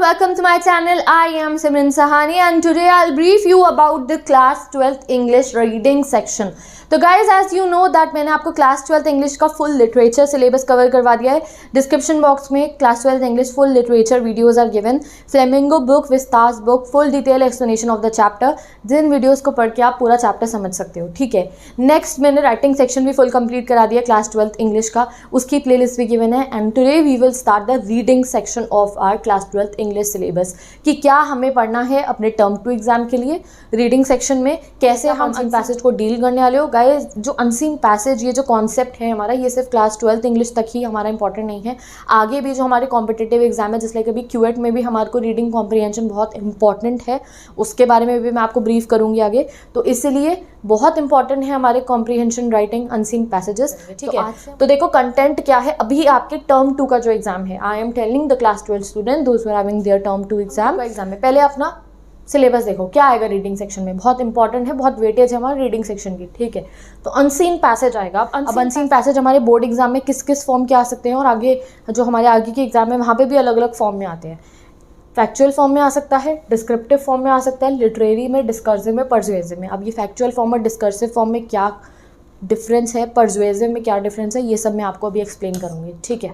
welcome to my channel. I am Simran Sahani and today I'll brief you about the class 12th English reading section. तो guys as you know that मैंने आपको class 12th English का full literature syllabus cover करवा दिया है. Description box में class 12th English full literature videos are given. Flamingo book, vistas book, full detail explanation of the chapter. जिन videos को पढ़ के आप पूरा चैप्टर समझ सकते हो. ठीक है. नेक्स्ट मैंने राइटिंग सेक्शन भी फुल कंप्लीट करा दिया क्लास 12th इंग्लिश का, उसकी प्लेलिस्ट भी गिवन है. And today we will start the reading section of our class 12th English syllabus कि क्या हमें पढ़ना है अपने टर्म 2 एग्जाम के लिए. रीडिंग सेक्शन में कैसे हम अनसीन पैसेज को डील करने वाले हो. गाइस जो अनसीन पैसेज ये जो कॉन्सेप्ट है हमारा, ये सिर्फ क्लास 12th इंग्लिश तक ही हमारा इंपॉर्टेंट नहीं है. आगे भी जो हमारे कॉम्पिटिटिव एग्जाम है, जैसे अभी क्यूएट में भी हमारे को रीडिंग कॉम्प्रिहेंशन बहुत इंपॉर्टेंट है, उसके बारे में भी मैं आपको ब्रीफ करूंगी आगे. तो इसलिए बहुत इंपॉर्टेंट है हमारे कॉम्प्रिहेंशन राइटिंग अनसीन पैसेजेस. ठीक है. तो देखो कंटेंट क्या है अभी आपके टर्म 2 का जो एग्जाम है. I am telling the class 12 student those who are having their term 2 exam में पहले अपना सिलेबस देखो क्या आएगा रीडिंग सेक्शन में. बहुत इंपॉर्टेंट है, बहुत वेटेज है हमारे रीडिंग सेक्शन की. ठीक है. तो अनसीन पैसेज आएगा. अब अनसीन पैसेज हमारे बोर्ड एग्जाम में किस किस फॉर्म के आ सकते हैं और आगे जो हमारे आगे के एग्जाम है वहाँ पे भी अलग अलग फॉर्म में आते हैं. फैक्चुअल फॉर्म में आ सकता है, डिस्क्रिप्टिव फॉर्म में आ सकता है, लिटरेरी में, डिस्कर्सिव में, पर्सुएसिव में. अब ये फैक्चुअल फॉर्म और डिस्कर्सिव फॉर्म में क्या डिफरेंस है, पर्सुएसिव में क्या डिफरेंस है, ये सब मैं आपको अभी एक्सप्लेन करूँगी. ठीक है.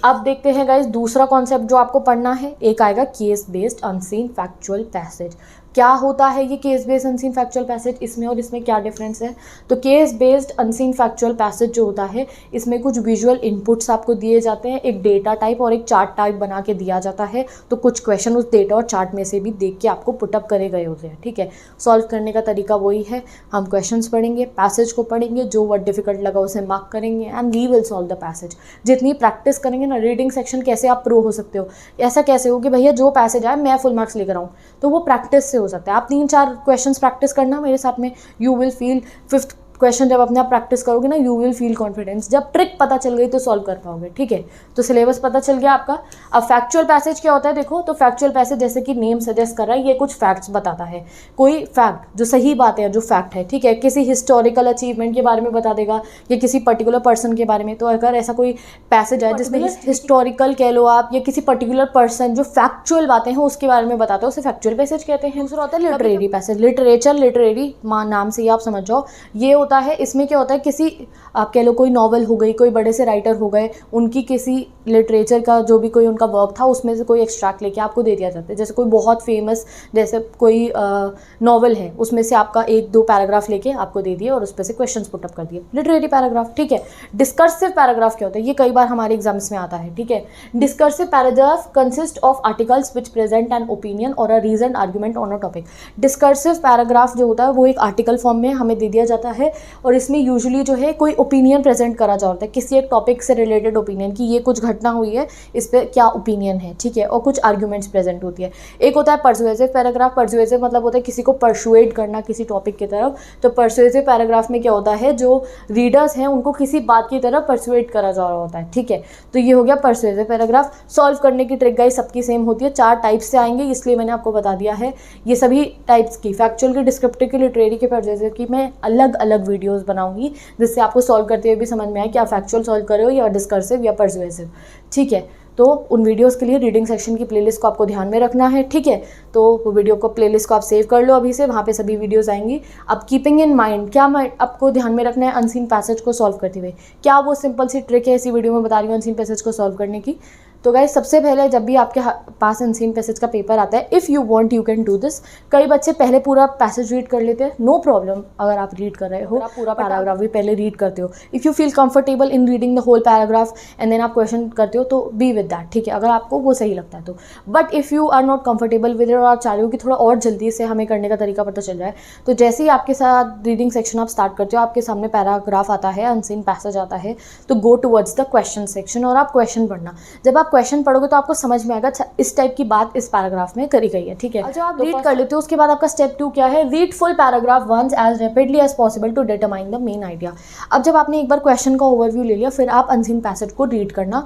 अब देखते हैं गाइस दूसरा कॉन्सेप्ट जो आपको पढ़ना है. एक आएगा case based unseen factual passage. क्या होता है ये case based unseen factual passage, इसमें और इसमें क्या डिफरेंस है. तो case based unseen factual passage जो होता है इसमें कुछ विजुअल इनपुट्स आपको दिए जाते हैं, एक डेटा टाइप और एक चार्ट टाइप बना के दिया जाता है. तो कुछ क्वेश्चन उस डेटा और चार्ट में से भी देख के आपको पुटअप करे गए होते हैं. ठीक है. सॉल्व करने का तरीका वही है. हम क्वेश्चन पढ़ेंगे, पैसेज को पढ़ेंगे, जो वर्ड डिफिकल्ट लगा उसे मार्क करेंगे and we will solve the passage. जितनी प्रैक्टिस करेंगे ना रीडिंग सेक्शन कैसे आप प्रो हो सकते हो. ऐसा कैसे हो कि भैया जो पैसेज आए मैं फुल मार्क्स लेकर आऊँ, तो वो प्रैक्टिस से हो सकता है. आप 3-4 क्वेश्चंस प्रैक्टिस करना मेरे साथ में, you will feel 5th question जब अपने आप प्रैक्टिस करोगे ना यू विल फील कॉन्फिडेंस. जब ट्रिक पता चल गई तो सॉल्व कर पाओगे. ठीक है. तो सिलेबस पता चल गया आपका. अब फैक्चुअल पैसेज क्या होता है देखो. तो फैक्चुअल पैसेज जैसे कि नेम सजेस्ट कर रहा है, ये कुछ फैक्ट्स बताता है. कोई फैक्ट जो सही बात है, जो फैक्ट है. ठीक है. किसी हिस्टोरिकल अचीवमेंट के बारे में बता देगा या किसी पर्टिकुलर पर्सन के बारे में. तो अगर ऐसा कोई पैसेज है जिसमें हिस्टोरिकल कह लो आप या किसी पर्टिकुलर पर्सन जो फैक्चुअल बातें हैं उसके बारे में बताता है, उसे फैक्चुअल पैसेज कहते हैं. दूसरा होता है लिटरेरी पैसेज. लिटरेचर, लिटरेरी नाम से ही आप समझ जाओ. ये होता है, इसमें क्या होता है किसी आप कह लो कोई नॉवल हो गई, कोई बड़े से राइटर हो गए, उनकी किसी लिटरेचर का जो भी कोई उनका वर्क था उसमें से कोई एक्सट्रैक्ट लेके आपको दे दिया जाता है. जैसे कोई बहुत फेमस जैसे कोई नॉवल है उसमें से आपका 1-2 पैराग्राफ लेके आपको दे दिए और उस पर से क्वेश्चन पुटअप कर दिए. Literary paragraph. ठीक है. डिस्कर्सिव पैराग्राफ क्या होता है, ये कई बार हमारे एग्जाम्स में आता है. ठीक है. Discursive paragraph consist of articles which present an opinion और a reason argument on a topic. Discursive paragraph जो होता है वो एक आर्टिकल फॉर्म में हमें दे दिया जाता है और इसमें यूजुअली जो है कोई ओपिनियन प्रेजेंट करा जाता है, किसी एक टॉपिक से रिलेटेड ओपिनियन की ये कुछ घटना हुई है, इस पर क्या ओपिनियन है. ठीक है. और कुछ आर्ग्यूमेंट्स प्रेजेंट होती है. एक होता है परसुएसिव पैराग्राफ. परसुएसिव मतलब होता है किसी को परसुएड करना किसी टॉपिक की तरफ. तो परसुएसिव पैराग्राफ में क्या होता है, जो रीडर्स हैं उनको किसी बात की तरफ परसुएड करा जा रहा होता है. ठीक है. तो ये हो गया परसुएसिव पैराग्राफ. सॉल्व करने की ट्रिक गाइस सबकी सेम होती है. 4 टाइप्स से आएंगे इसलिए मैंने आपको बता दिया है. ये सभी टाइप्स की फैक्चुअल की, डिस्क्रिप्टिव की, लिटरेरी की, परसुएसिव की मैं अलग अलग वीडियोज़ बनाऊंगी जिससे आपको सॉल्व करते हुए भी समझ में आए कि आप फैक्चुअल सॉल्व कर रहे हो या डिस्कर्सिव या परसुएसिव. ठीक है. तो उन वीडियोस के लिए रीडिंग सेक्शन की प्लेलिस्ट को आपको ध्यान में रखना है. ठीक है. तो वो वीडियो को प्लेलिस्ट को आप सेव कर लो अभी से, वहाँ पे सभी वीडियोस आएंगी. अब कीपिंग इन माइंड क्या आपको ध्यान में रखना है अनसीन पैसेज को सॉल्व करते हुए. क्या वो सिंपल सी ट्रिक है इसी वीडियो में बता रही हूँ अनसीन पैसेज को सॉल्व करने की. तो गाइस सबसे पहले जब भी आपके पास अनसीन पैसेज का पेपर आता है, if you want you can do this. कई बच्चे पहले पूरा पैसेज रीड कर लेते हैं. No problem. अगर आप रीड कर रहे हो, आप पूरा पैराग्राफ भी पहले रीड करते हो, if you feel comfortable in reading the whole paragraph and then आप क्वेश्चन करते हो तो बी विद दैट. ठीक है. अगर आपको वो सही लगता है तो. But if you are not comfortable with it और आप चाह रहे हो कि थोड़ा और जल्दी से हमें करने का तरीका पता चल जाए, तो जैसे ही आपके साथ रीडिंग सेक्शन आप स्टार्ट करते हो आपके सामने पैराग्राफ आता है, अनसीन पैसेज आता है, तो go towards the question section और आप क्वेश्चन पढ़ना. जब आप क्वेश्चन पढ़ोगे तो आपको समझ में आएगा अच्छा इस टाइप की बात इस पैराग्राफ में करी गई है. ठीक है. जब आप रीड कर लेते हो उसके बाद आपका स्टेप 2 क्या है, read full paragraph once as rapidly as possible to determine the main idea. अब जब आपने एक बार क्वेश्चन का ओवरव्यू ले लिया फिर आप अनसीन पैसेज को रीड करना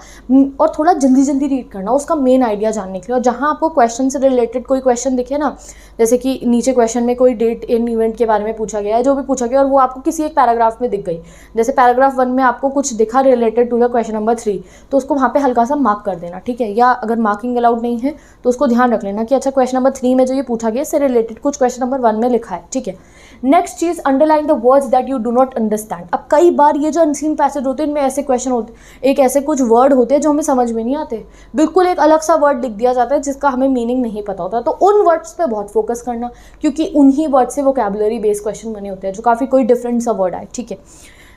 और थोड़ा जल्दी जल्दी रीड करना उसका मेन आइडिया जानने के लिए. और जहाँ आपको क्वेश्चन से रिलेटेड कोई क्वेश्चन दिखे ना, जैसे कि नीचे क्वेश्चन में कोई डेट इन इवेंट के बारे में पूछा गया है, जो भी पूछा गया और वो आपको किसी एक पैराग्राफ में दिख गई, जैसे पैराग्राफ 1 में आपको कुछ दिखा related to the question number 3, तो उसको वहाँ पे हल्का सा मार्क कर देना, ठीक है। या अगर मार्किंग अलाउड नहीं है तो उसको ध्यान रख लेना कि अच्छा क्वेश्चन नंबर 3 में जो ये पूछा गया इससे रिलेटेड कुछ क्वेश्चन नंबर 1 में लिखा है, ठीक है। Next cheese, underline the words that you do not understand. अब कई बार ये जो अनसीन पैसेज होते हैं इनमें ऐसे क्वेश्चन होते, एक ऐसे कुछ वर्ड होते हैं जो हमें समझ में नहीं आते, बिल्कुल एक अलग सा वर्ड लिख दिया जाता है जिसका हमें मीनिंग नहीं पता होता, तो उन वर्ड्स पे बहुत फोकस करना, क्योंकि उन्हीं वर्ड से वोकैबुलरी बेस्ड क्वेश्चन बने होते हैं जो काफ़ी कोई डिफरेंट सा वर्ड आए, ठीक है।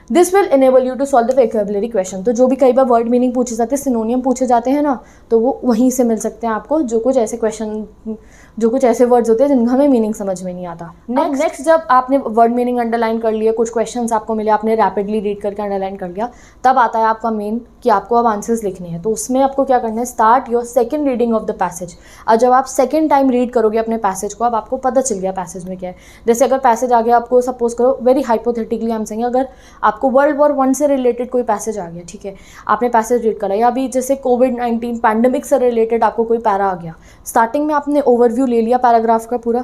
This will enable you to solve the vocabulary question. तो जो भी कई बार वर्ड मीनिंग पूछे जाते हैं, सिनोनियम पूछे जाते हैं ना, तो वो वहीं से मिल सकते हैं आपको, जो कुछ ऐसे वर्ड्स होते हैं जिनका हमें मीनिंग समझ में नहीं आता। नेक्स्ट जब आपने वर्ड मीनिंग अंडरलाइन कर लिया, कुछ क्वेश्चंस आपको मिले, आपने रैपिडली रीड करके अंडरलाइन कर लिया, तब आता है आपका मेन कि आपको अब आंसर्स लिखने हैं। तो उसमें आपको क्या करना है, start your second reading of the passage. और जब आप सेकंड टाइम रीड करोगे अपने पैसेज को, अब आपको पता चल गया पैसेज में क्या है। जैसे अगर पैसेज आ गया आपको, सपोज करो very hypothetically I am saying, अगर आपको वर्ल्ड वॉर 1 से रिलेटेड कोई पैसेज आ गया, ठीक है, आपने पैसेज रीड करा, या अभी जैसे कोविड-19 पैंडेमिक से रिलेटेड आपको कोई पैरा आ गया, स्टार्टिंग में आपने ओवरव्यू ले लिया पैराग्राफ का पूरा,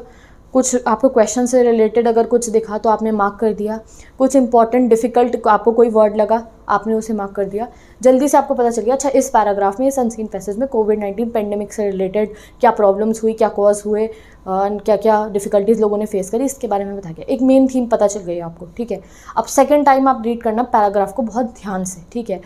कुछ आपको क्वेश्चन से रिलेटेड अगर कुछ दिखा तो आपने मार्क कर दिया, कुछ इंपॉर्टेंट डिफिकल्ट आपको कोई वर्ड लगा आपने उसे मार्क कर दिया, जल्दी से आपको पता चल गया अच्छा इस पैराग्राफ में, इस अनसीन पैसेज में कोविड-19 पेंडेमिक से रिलेटेड क्या प्रॉब्लम्स हुई, क्या कॉज हुए, क्या क्या डिफिकल्टीज़ लोगों ने फेस करी, इसके बारे में बताया गया। एक मेन थीम पता चल गई आपको, ठीक है। अब सेकेंड टाइम आप रीड करना पैराग्राफ को बहुत ध्यान से, ठीक है।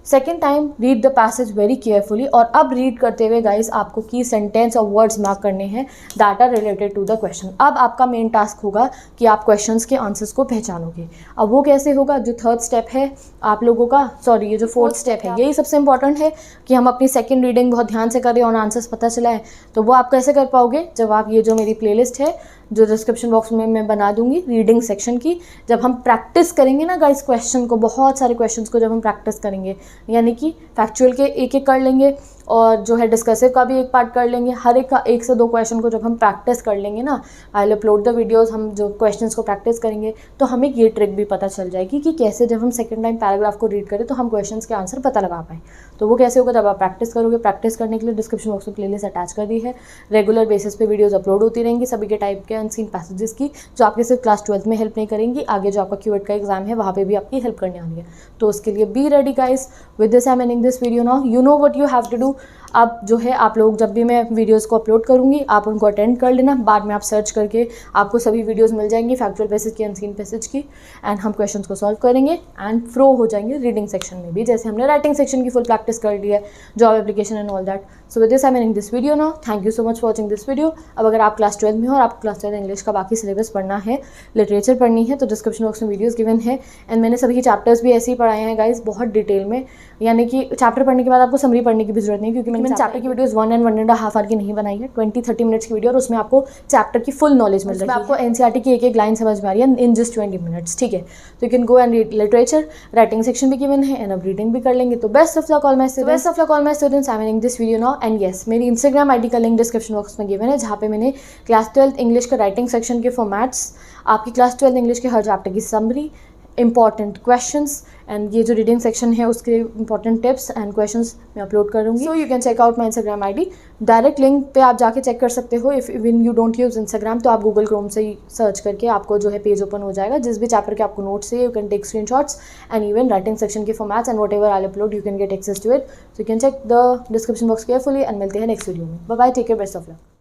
Second time read the passage very carefully, और अब रीड करते हुए गाइस आपको की सेंटेंस और वर्ड्स मार्क करने हैं that are related to the question. अब आपका मेन टास्क होगा कि आप क्वेश्चंस के आंसर्स को पहचानोगे। अब वो कैसे होगा, जो थर्ड स्टेप है आप लोगों का, सॉरी ये जो फोर्थ स्टेप है, यही सबसे इंपॉर्टेंट है कि हम अपनी सेकेंड रीडिंग बहुत ध्यान से करें और आंसर्स पता चलाएं। तो वो आप कैसे कर पाओगे, जब आप ये जो मेरी प्लेलिस्ट है जो डिस्क्रिप्शन बॉक्स में मैं बना दूंगी रीडिंग सेक्शन की, जब हम प्रैक्टिस करेंगे ना गाइस क्वेश्चन को, बहुत सारे क्वेश्चंस को जब हम प्रैक्टिस करेंगे, यानी कि फैक्चुअल के एक एक कर लेंगे और जो है डिस्कसिव का भी एक पार्ट कर लेंगे, हर एक का 1 से 2 क्वेश्चन को जब हम प्रैक्टिस कर लेंगे ना, I will upload the videos, हम जो क्वेश्चंस को प्रैक्टिस करेंगे तो हमें ये ट्रिक भी पता चल जाएगी कि कैसे जब हम सेकंड टाइम पैराग्राफ को रीड करें तो हम क्वेश्चंस के आंसर पता लगा पाएँ। तो वो कैसे होगा, जब आप प्रैक्टिस करोगे। प्रैक्टिस करने के लिए डिस्क्रिप्शन बॉक्स में प्लेलिस्ट अटैच कर दी है, रेगुलर बेसिस पे वीडियोस अपलोड होती रहेंगी सभी के टाइप के अनसीन पैसेजेस की, जो आपके सिर्फ क्लास 12th में हेल्प नहीं करेंगी, आगे जो आपका क्यूएट का एग्जाम है वहाँ पे भी आपकी हेल्प करने वाली है। तो उसके लिए be ready guys, with this I am ending this video now, you know what you have to do. अब जो है आप लोग जब भी मैं वीडियोस को अपलोड करूँगी आप उनको अटेंड कर लेना, बाद में आप सर्च करके आपको सभी वीडियोस मिल जाएंगी फैक्चुअल पैसेज की, अनसीन पैसेज की, एंड हम क्वेश्चंस को सॉल्व करेंगे एंड फ्लो हो जाएंगे रीडिंग सेक्शन में भी, जैसे हमने राइटिंग सेक्शन की फुल प्रैक्टिस कर ली है, job application and all that. So with this I am ending this video now, thank you so much for watching this video. अब अगर आप क्लास 12 में हो और आपको क्लास 12 इंग्लिश का बाकी सिलेबस पढ़ना है, लिटरेचर पढ़नी है, तो डिस्क्रिप्शन बॉक्स में वीडियोस गिवन है, एंड मैंने सभी चैप्टर्स भी ऐसे ही पढ़ाए हैं गाइस बहुत डिटेल में, यानी कि चैप्टर पढ़ने के बाद आपको समरी पढ़ने की भी जरूरत नहीं, क्योंकि मैंने चैप्टर की वीडियोस 1 and 1.5 आवर की नहीं बनाई है, 20-30 मिनट्स की वीडियो, और उसमें आपको चैप्टर की फुल नॉलेज मिल रही है, आपको एनसीईआरटी की एक एक लाइन समझ में आ रही है इन जस्ट 20 मिनट्स, ठीक है। तो you can go and read literature, writing section भी गिवन है, एंड अब रीडिंग भी कर लेंगे। तो best of luck all my students, I am ending this video now, and yes मेरी इंस्टाग्राम आईडी का लिंक डिस्क्रिप्शन बॉक्स में गिवन है, जहाँ पे मैंने क्लास 12 इंग्लिश का राइटिंग सेक्शन के फॉर्मेट्स, आपकी क्लास 12 इंग्लिश के हर चैप्टर की समरी, इंपॉर्टेंट क्वेश्चंस, एंड ये जो रीडिंग सेक्शन है उसके इंपॉर्टेंट टिप्स एंड क्वेश्चंस मैं अपलोड करूँगी। So you can check out my Instagram ID, direct link पे आप जाके चेक कर सकते हो। If even you don't use Instagram तो आप गूगल क्रोम से ही सर्च करके आपको जो है पेज ओपन हो जाएगा, जिस भी चैप्टर के आपको नोट्स है you can take screenshots, and even writing section के formats and whatever I upload you can get access to it. So you can check the description box carefully, and मिलते हैं next video में। Bye bye, take care, best of luck.